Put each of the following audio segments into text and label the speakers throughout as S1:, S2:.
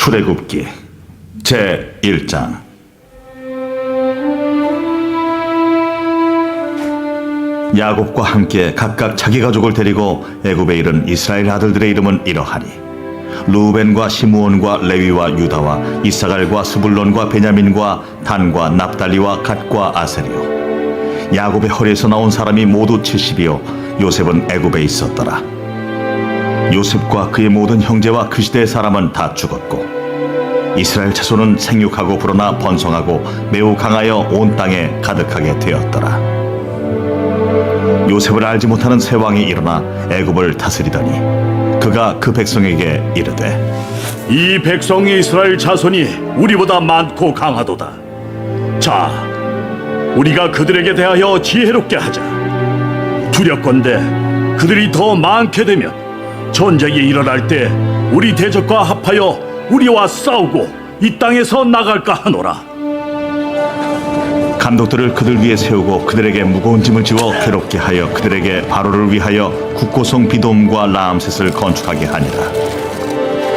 S1: 출애굽기 제1장. 야곱과 함께 각각 자기 가족을 데리고 애굽에 이른 이스라엘 아들들의 이름은 이러하니 루벤과 시므온과 레위와 유다와 이사갈과 스불론과 베냐민과 단과 납달리와 갓과 아셀이요. 야곱의 허리에서 나온 사람이 모두 70이요 요셉은 애굽에 있었더라. 요셉과 그의 모든 형제와 그 시대의 사람은 다 죽었고 이스라엘 자손은 생육하고 불어나 번성하고 매우 강하여 온 땅에 가득하게 되었더라. 요셉을 알지 못하는 새 왕이 일어나 애굽을 다스리더니 그가 그 백성에게 이르되
S2: 이 백성 이스라엘 자손이 우리보다 많고 강하도다. 자, 우리가 그들에게 대하여 지혜롭게 하자. 두렵건대 그들이 더 많게 되면 전쟁이 일어날 때 우리 대적과 합하여 우리와 싸우고 이 땅에서 나갈까 하노라.
S1: 감독들을 그들 위에 세우고 그들에게 무거운 짐을 지워 괴롭게 하여 그들에게 바로를 위하여 국고성 비돔과 라암셋을 건축하게 하니라.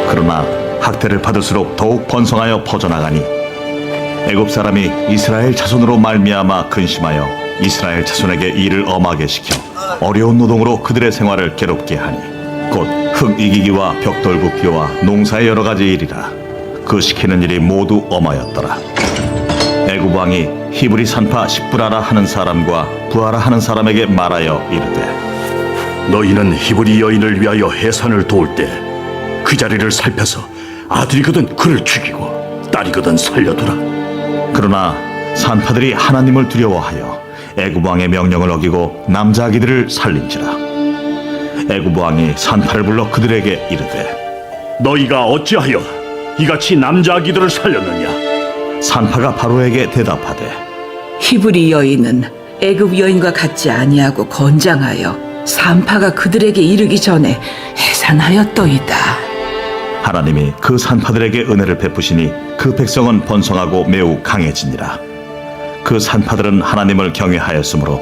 S1: 그러나 학대를 받을수록 더욱 번성하여 퍼져나가니 애굽 사람이 이스라엘 자손으로 말미암아 근심하여 이스라엘 자손에게 일을 엄하게 시켜 어려운 노동으로 그들의 생활을 괴롭게 하니 곧 흙 이기기와 벽돌 부피와 농사의 여러 가지 일이라. 그 시키는 일이 모두 엄하였더라. 애굽 왕이 히브리 산파 십부라라 하는 사람과 부하라 하는 사람에게 말하여 이르되
S2: 너희는 히브리 여인을 위하여 해산을 도울 때 그 자리를 살펴서 아들이거든 그를 죽이고 딸이거든 살려두라.
S1: 그러나 산파들이 하나님을 두려워하여 애굽 왕의 명령을 어기고 남자 아기들을 살린지라. 애굽 왕이 산파를 불러 그들에게 이르되
S2: 너희가 어찌하여 이같이 남자 아기들을 살렸느냐?
S1: 산파가 바로에게 대답하되
S3: 히브리 여인은 애굽 여인과 같지 아니하고 건장하여 산파가 그들에게 이르기 전에 해산하였더이다.
S1: 하나님이 그 산파들에게 은혜를 베푸시니 그 백성은 번성하고 매우 강해지니라. 그 산파들은 하나님을 경외하였으므로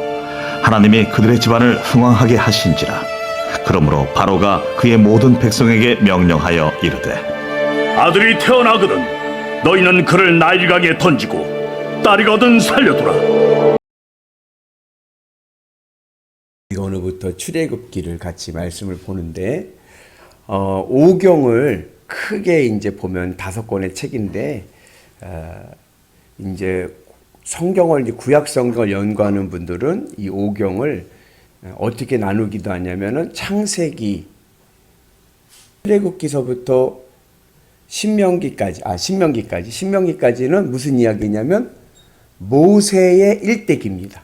S1: 하나님이 그들의 집안을 흥왕하게 하신지라. 그러므로 바로가 그의 모든 백성에게 명령하여 이르되
S2: 아들이 태어나거든 너희는 그를 나일강에 던지고 딸이거든 살려두라.
S4: 오늘부터 출애굽기를 같이 말씀을 보는데 오경을 크게 이제 보면 5권의 책인데 이제 성경을 이제 구약 성경을 연구하는 분들은 이 오경을 어떻게 나누기도 하냐면은 창세기, 출애굽기서부터 신명기까지는 무슨 이야기냐면 모세의 일대기입니다.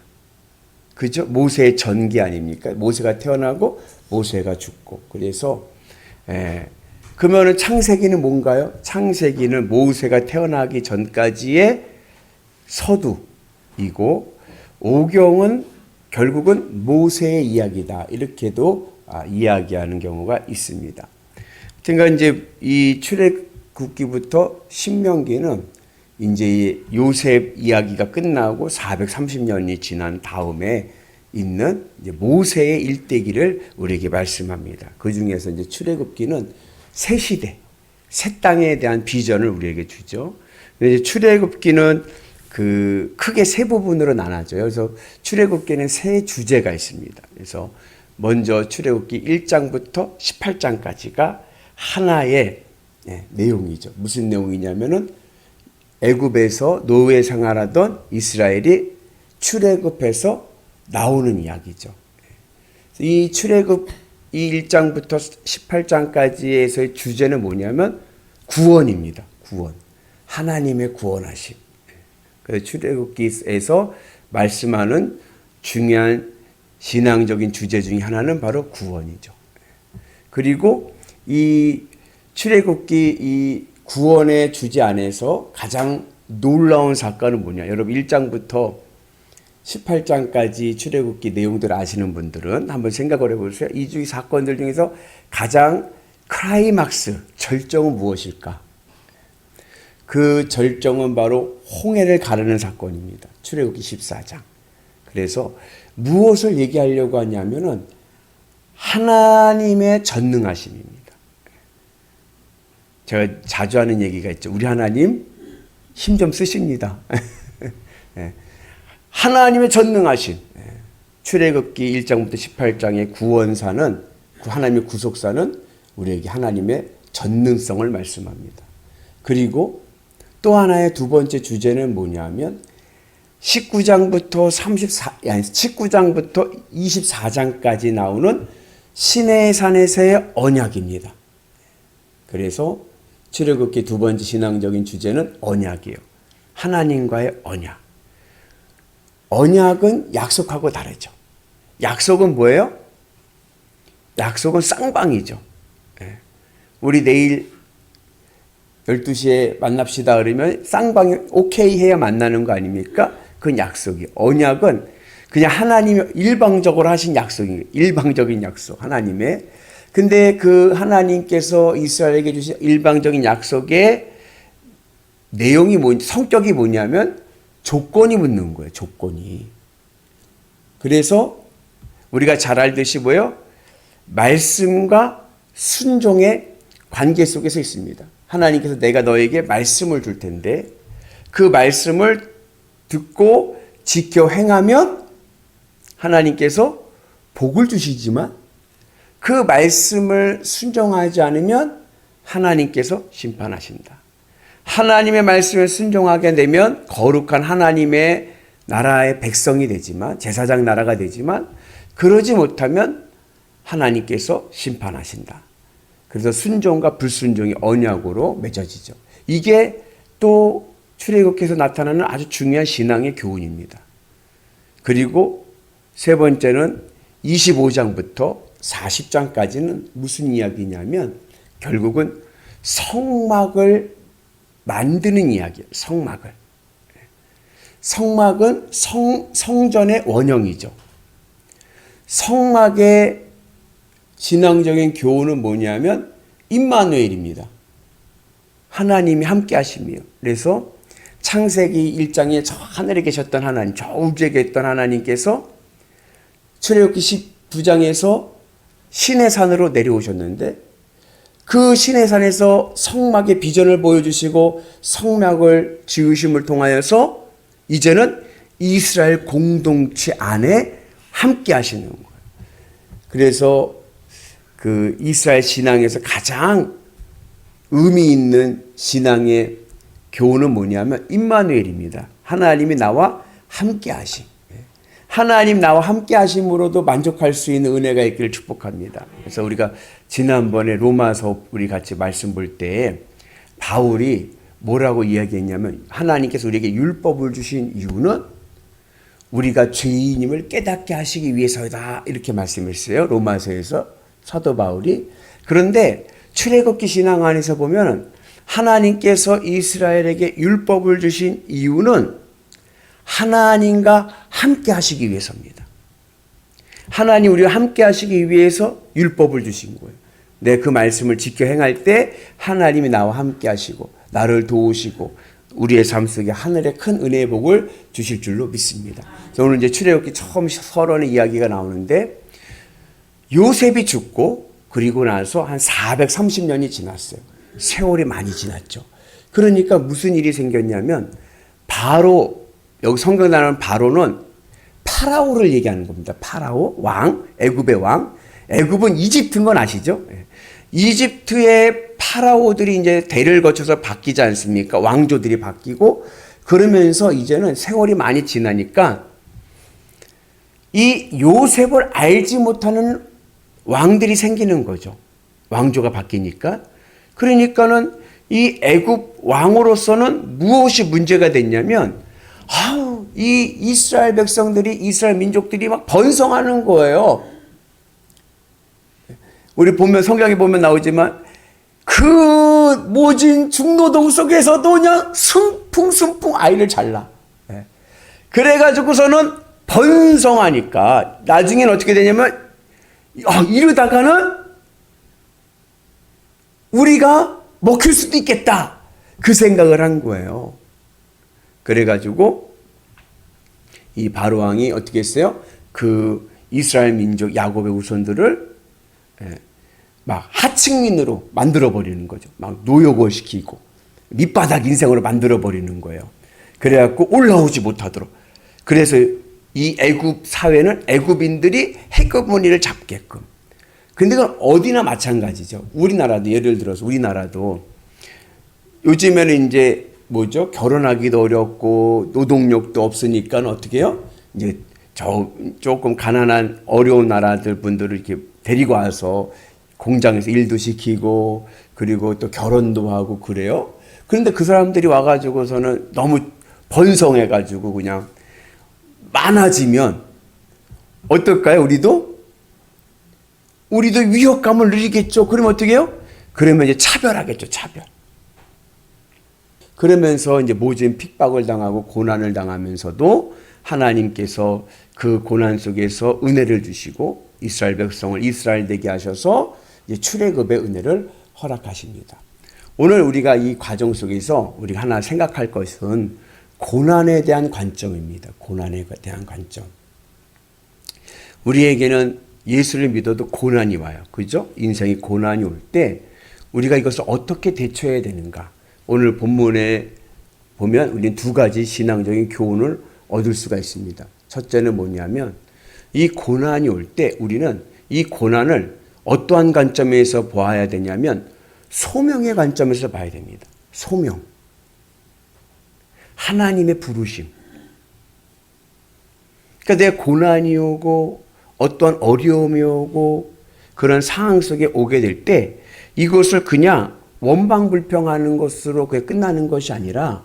S4: 그죠? 모세의 전기 아닙니까? 모세가 태어나고 모세가 죽고. 그래서 그러면은 창세기는 뭔가요? 창세기는 모세가 태어나기 전까지의 서두이고 오경은 결국은 모세의 이야기다. 이렇게도 이야기하는 경우가 있습니다. 그러니까 이제 이 출애굽기부터 신명기는 이제 요셉 이야기가 끝나고 430년이 지난 다음에 있는 이제 모세의 일대기를 우리에게 말씀합니다. 그 중에서 이제 출애굽기는 새 시대, 새 땅에 대한 비전을 우리에게 주죠. 이제 출애굽기는 그 크게 세 부분으로 나눠져요. 그래서 출애굽기는 세 주제가 있습니다. 그래서 먼저 출애굽기 1장부터 18장까지가 하나의 내용이죠. 무슨 내용이냐면은 애굽에서 노예 생활하던 이스라엘이 출애굽해서 나오는 이야기죠. 이 출애굽 이 1장부터 18장까지에서의 주제는 뭐냐면 구원입니다. 구원. 하나님의 구원하심. 그래서 출애굽기에서 말씀하는 중요한 신앙적인 주제 중에 하나는 바로 구원이죠. 그리고 이 출애굽기 이 구원의 주제 안에서 가장 놀라운 사건은 뭐냐? 여러분 1장부터 18장까지 출애굽기 내용들을 아시는 분들은 한번 생각을 해보세요. 이 주 사건들 중에서 가장 클라이막스, 절정은 무엇일까? 그 절정은 바로 홍해를 가르는 사건입니다. 출애굽기 14장. 그래서 무엇을 얘기하려고 하냐면은 하나님의 전능하심입니다. 제가 자주 하는 얘기가 있죠. 우리 하나님 힘 좀 쓰십니다. 예. 하나님의 전능하신 출애굽기 1장부터 18장의 구원사는 하나님의 구속사는 우리에게 하나님의 전능성을 말씀합니다. 그리고 또 하나의 두 번째 주제는 뭐냐면 19장부터 24장까지 나오는 시내산에서의 언약입니다. 그래서 출애굽기 두 번째 신앙적인 주제는 언약이에요. 하나님과의 언약. 언약은 약속하고 다르죠. 약속은 뭐예요? 약속은 쌍방이죠. 우리 내일 12시에 만납시다 그러면 쌍방이 오케이 해야 만나는 거 아닙니까? 그건 약속이에요. 언약은 그냥 하나님이 일방적으로 하신 약속이에요. 일방적인 약속, 하나님의. 근데 그 하나님께서 이스라엘에게 주신 일방적인 약속의 내용이 성격이 뭐냐면 조건이 붙는 거예요. 조건이. 그래서 우리가 잘 알듯이 뭐예요? 말씀과 순종의 관계 속에서 있습니다. 하나님께서 내가 너에게 말씀을 줄 텐데 그 말씀을 듣고 지켜 행하면 하나님께서 복을 주시지만 그 말씀을 순종하지 않으면 하나님께서 심판하신다. 하나님의 말씀에 순종하게 되면 거룩한 하나님의 나라의 백성이 되지만 제사장 나라가 되지만 그러지 못하면 하나님께서 심판하신다. 그래서 순종과 불순종이 언약으로 맺어지죠. 이게 또 출애굽기에서 나타나는 아주 중요한 신앙의 교훈입니다. 그리고 세 번째는 25장부터 40장까지는 무슨 이야기냐면 결국은 성막을 만드는 이야기예요. 성막을. 성막은 성전의 원형이죠. 성막의 신앙적인 교훈은 뭐냐면 임마누엘입니다. 하나님이 함께 하심이요. 그래서 창세기 1장에 저 하늘에 계셨던 하나님, 저 우주에 계셨던 하나님께서 출애굽기 19장에서 시내산으로 내려오셨는데 그 시내산에서 성막의 비전을 보여주시고 성막을 지으심을 통하여서 이제는 이스라엘 공동체 안에 함께 하시는 거예요. 그래서 그 이스라엘 신앙에서 가장 의미 있는 신앙의 교훈은 뭐냐면 임마누엘입니다. 하나님이 나와 함께 하심. 하나님 나와 함께 하심으로도 만족할 수 있는 은혜가 있기를 축복합니다. 그래서 우리가 지난번에 로마서 우리 같이 말씀 볼 때 바울이 뭐라고 이야기했냐면 하나님께서 우리에게 율법을 주신 이유는 우리가 죄인임을 깨닫게 하시기 위해서다 이렇게 말씀했어요. 로마서에서 사도 바울이. 그런데 출애굽기 신앙 안에서 보면 하나님께서 이스라엘에게 율법을 주신 이유는 하나님과 함께 하시기 위해서입니다. 하나님 우리와 함께 하시기 위해서 율법을 주신 거예요. 내 그 말씀을 지켜 행할 때 하나님이 나와 함께 하시고 나를 도우시고 우리의 삶 속에 하늘의 큰 은혜의 복을 주실 줄로 믿습니다. 오늘 이제 출애굽기 처음 서론의 이야기가 나오는데 요셉이 죽고 그리고 나서 한 430년이 지났어요. 세월이 많이 지났죠. 그러니까 무슨 일이 생겼냐면 바로 여기 성경 나오는 바로는 파라오를 얘기하는 겁니다. 파라오 왕, 애굽의 왕. 애굽은 이집트인 건 아시죠? 이집트의 파라오들이 이제 대를 거쳐서 바뀌지 않습니까? 왕조들이 바뀌고 그러면서 이제는 세월이 많이 지나니까 이 요셉을 알지 못하는 왕들이 생기는 거죠. 왕조가 바뀌니까. 그러니까는 이 애굽 왕으로서는 무엇이 문제가 됐냐면 이 이스라엘 백성들이 이스라엘 민족들이 막 번성하는 거예요. 우리 보면 성경에 보면 나오지만 그 모진 중노동 속에서도 그냥 순풍순풍 아이를 잘라. 그래가지고서는 번성하니까 나중에는 어떻게 되냐면 이러다가는 우리가 먹힐 수도 있겠다. 그 생각을 한 거예요. 그래가지고 이 바로 왕이 어떻게 했어요? 그 이스라엘 민족 야곱의 후손들을 막 하층민으로 만들어버리는 거죠. 막 노역을 시키고 밑바닥 인생으로 만들어버리는 거예요. 그래갖고 올라오지 못하도록. 그래서 이 애굽 사회는 애굽인들이 헤게모니를 잡게끔. 근데 그건 어디나 마찬가지죠. 우리나라도 예를 들어서 우리나라도 요즘에는 이제 뭐죠? 결혼하기도 어렵고 노동력도 없으니까 어떻게 해요? 이제 조금 가난한 어려운 나라들 분들을 이렇게 데리고 와서 공장에서 일도 시키고 그리고 또 결혼도 하고 그래요. 그런데 그 사람들이 와가지고서는 너무 번성해가지고 그냥 많아지면 어떨까요? 우리도 위협감을 느끼겠죠. 그러면 어떻게 해요? 그러면 이제 차별하겠죠. 차별. 그러면서 이제 모진 핍박을 당하고 고난을 당하면서도 하나님께서 그 고난 속에서 은혜를 주시고 이스라엘 백성을 이스라엘 되게 하셔서 이제 출애굽의 은혜를 허락하십니다. 오늘 우리가 이 과정 속에서 우리가 하나 생각할 것은 고난에 대한 관점입니다. 고난에 대한 관점. 우리에게는 예수를 믿어도 고난이 와요. 그죠? 인생이 고난이 올 때 우리가 이것을 어떻게 대처해야 되는가? 오늘 본문에 보면 우리는 두 가지 신앙적인 교훈을 얻을 수가 있습니다. 첫째는 뭐냐면 이 고난이 올 때 우리는 이 고난을 어떠한 관점에서 보아야 되냐면 소명의 관점에서 봐야 됩니다. 소명. 하나님의 부르심. 그러니까 내 고난이 오고 어떠한 어려움이 오고 그런 상황 속에 오게 될 때 이것을 그냥 원방불평하는 것으로 그게 끝나는 것이 아니라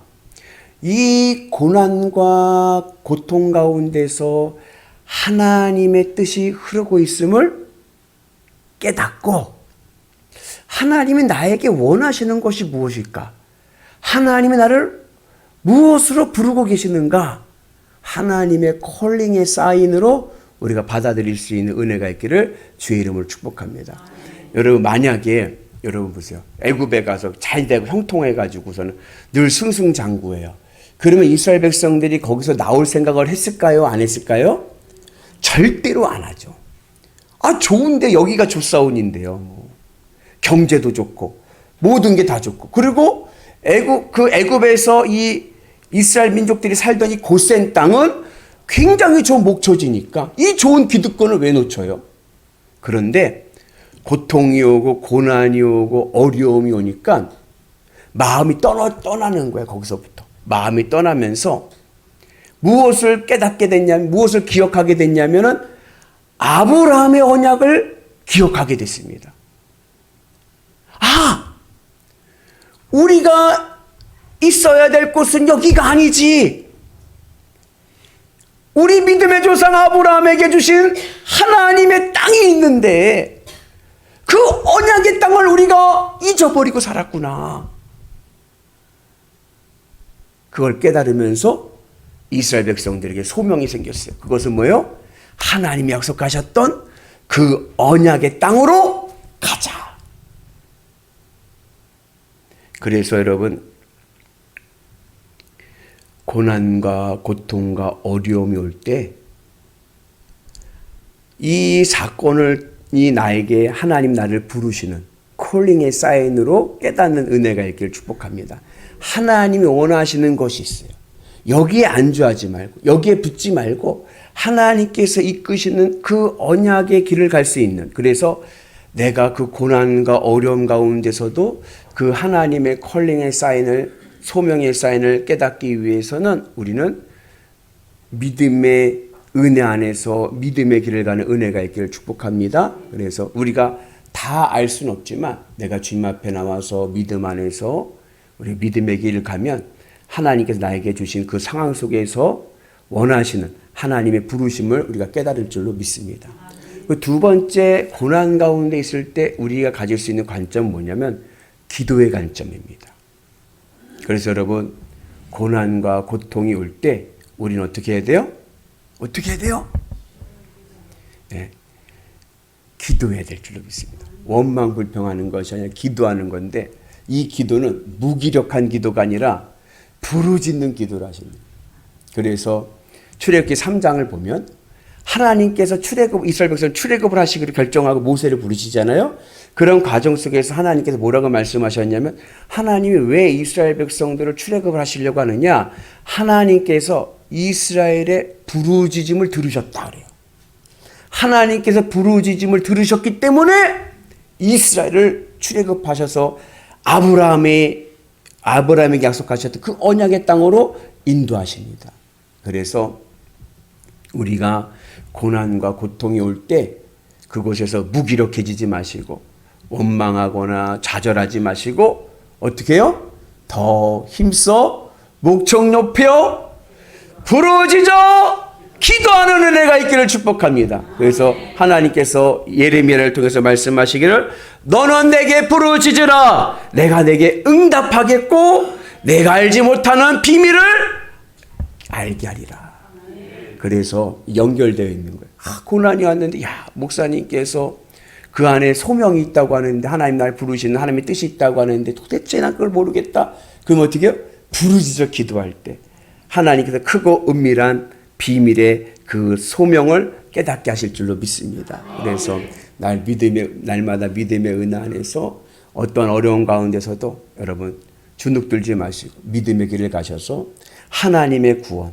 S4: 이 고난과 고통 가운데서 하나님의 뜻이 흐르고 있음을 깨닫고 하나님이 나에게 원하시는 것이 무엇일까? 하나님이 나를 무엇으로 부르고 계시는가? 하나님의 콜링의 사인으로 우리가 받아들일 수 있는 은혜가 있기를 주의 이름으로 축복합니다. 여러분 만약에 여러분 보세요. 애굽에 가서 잘 되고 형통해가지고서는 늘 승승장구해요. 그러면 이스라엘 백성들이 거기서 나올 생각을 했을까요? 안 했을까요? 절대로 안 하죠. 아 좋은데 여기가 좋사온인데요. 경제도 좋고 모든 게 다 좋고 그리고 애굽에서 이 이스라엘 민족들이 살던 이 고센 땅은 굉장히 좋은 목초지니까 이 좋은 기득권을 왜 놓쳐요? 그런데 고통이 오고 고난이 오고 어려움이 오니까 마음이 떠나는 거예요. 거기서부터. 마음이 떠나면서 무엇을 깨닫게 됐냐면 무엇을 기억하게 됐냐면은 아브라함의 언약을 기억하게 됐습니다. 아! 우리가 있어야 될 곳은 여기가 아니지. 우리 믿음의 조상 아브라함에게 주신 하나님의 땅이 있는데 그 언약의 땅을 우리가 잊어버리고 살았구나. 그걸 깨달으면서 이스라엘 백성들에게 소명이 생겼어요. 그것은 뭐예요? 하나님이 약속하셨던 그 언약의 땅으로 가자. 그래서 여러분 고난과 고통과 어려움이 올 때 이 사건이 나에게 하나님 나를 부르시는 콜링의 사인으로 깨닫는 은혜가 있기를 축복합니다. 하나님이 원하시는 것이 있어요. 여기에 안주하지 말고 여기에 붙지 말고 하나님께서 이끄시는 그 언약의 길을 갈 수 있는 그래서 내가 그 고난과 어려움 가운데서도 그 하나님의 콜링의 사인을 소명의 사인을 깨닫기 위해서는 우리는 믿음의 은혜 안에서 믿음의 길을 가는 은혜가 있기를 축복합니다. 그래서 우리가 다 알 수는 없지만 내가 주님 앞에 나와서 믿음 안에서 우리 믿음의 길을 가면 하나님께서 나에게 주신 그 상황 속에서 원하시는 하나님의 부르심을 우리가 깨달을 줄로 믿습니다. 그 두 번째 고난 가운데 있을 때 우리가 가질 수 있는 관점은 뭐냐면 기도의 관점입니다. 그래서 여러분 고난과 고통이 올 때 우리는 어떻게 해야 돼요? 어떻게 해야 돼요? 네. 기도해야 될 줄로 믿습니다. 원망불평하는 것이 아니라 기도하는 건데 이 기도는 무기력한 기도가 아니라 부르짖는 기도를 하십니다. 그래서 출애굽기 3장을 보면 하나님께서 이스라엘 백성 출애굽을 하시기로 결정하고 모세를 부르시잖아요. 그런 과정 속에서 하나님께서 뭐라고 말씀하셨냐면 하나님이 왜 이스라엘 백성들을 출애굽을 하시려고 하느냐? 하나님께서 이스라엘의 부르짖음을 들으셨다 그래요. 하나님께서 부르짖음을 들으셨기 때문에 이스라엘을 출애굽하셔서 아브라함에게 약속하셨던 그 언약의 땅으로 인도하십니다. 그래서 우리가 고난과 고통이 올 때 그곳에서 무기력해지지 마시고 원망하거나 좌절하지 마시고 어떻게 해요? 더 힘써 목청 높여 부르짖어 기도하는 은혜가 있기를 축복합니다. 그래서 하나님께서 예레미야를 통해서 말씀하시기를 너는 내게 부르짖으라 내가 내게 응답하겠고 내가 알지 못하는 비밀을 알게 하리라. 그래서 연결되어 있는 거예요. 고난이 왔는데 목사님께서 그 안에 소명이 있다고 하는데 하나님 날 부르시는 하나님의 뜻이 있다고 하는데 도대체 난 그걸 모르겠다. 그럼 어떻게 해요? 부르짖어 기도할 때 하나님께서 크고 은밀한 비밀의 그 소명을 깨닫게 하실 줄로 믿습니다. 그래서 날마다 믿음의 은혜 안에서 어떤 어려운 가운데서도 여러분 주눅들지 마시고 믿음의 길을 가셔서 하나님의 구원,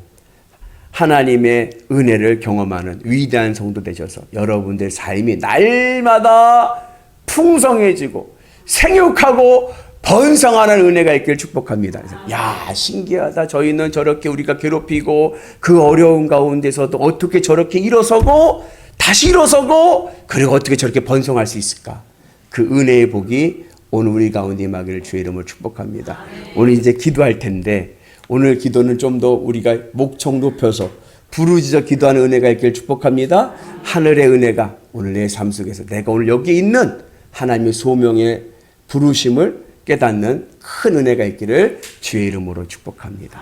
S4: 하나님의 은혜를 경험하는 위대한 성도 되셔서 여러분들 삶이 날마다 풍성해지고 생육하고 번성하는 은혜가 있기를 축복합니다. 그래서 신기하다. 저희는 저렇게 우리가 괴롭히고 그 어려운 가운데서도 어떻게 저렇게 일어서고 다시 일어서고 그리고 어떻게 저렇게 번성할 수 있을까? 그 은혜의 복이 오늘 우리 가운데 임하기를 주의 이름으로 축복합니다. 오늘 이제 기도할 텐데 오늘 기도는 좀 더 우리가 목청 높여서 부르짖어 기도하는 은혜가 있기를 축복합니다. 하늘의 은혜가 오늘 내 삶 속에서 내가 오늘 여기 있는 하나님의 소명의 부르심을 깨닫는 큰 은혜가 있기를 주의 이름으로 축복합니다.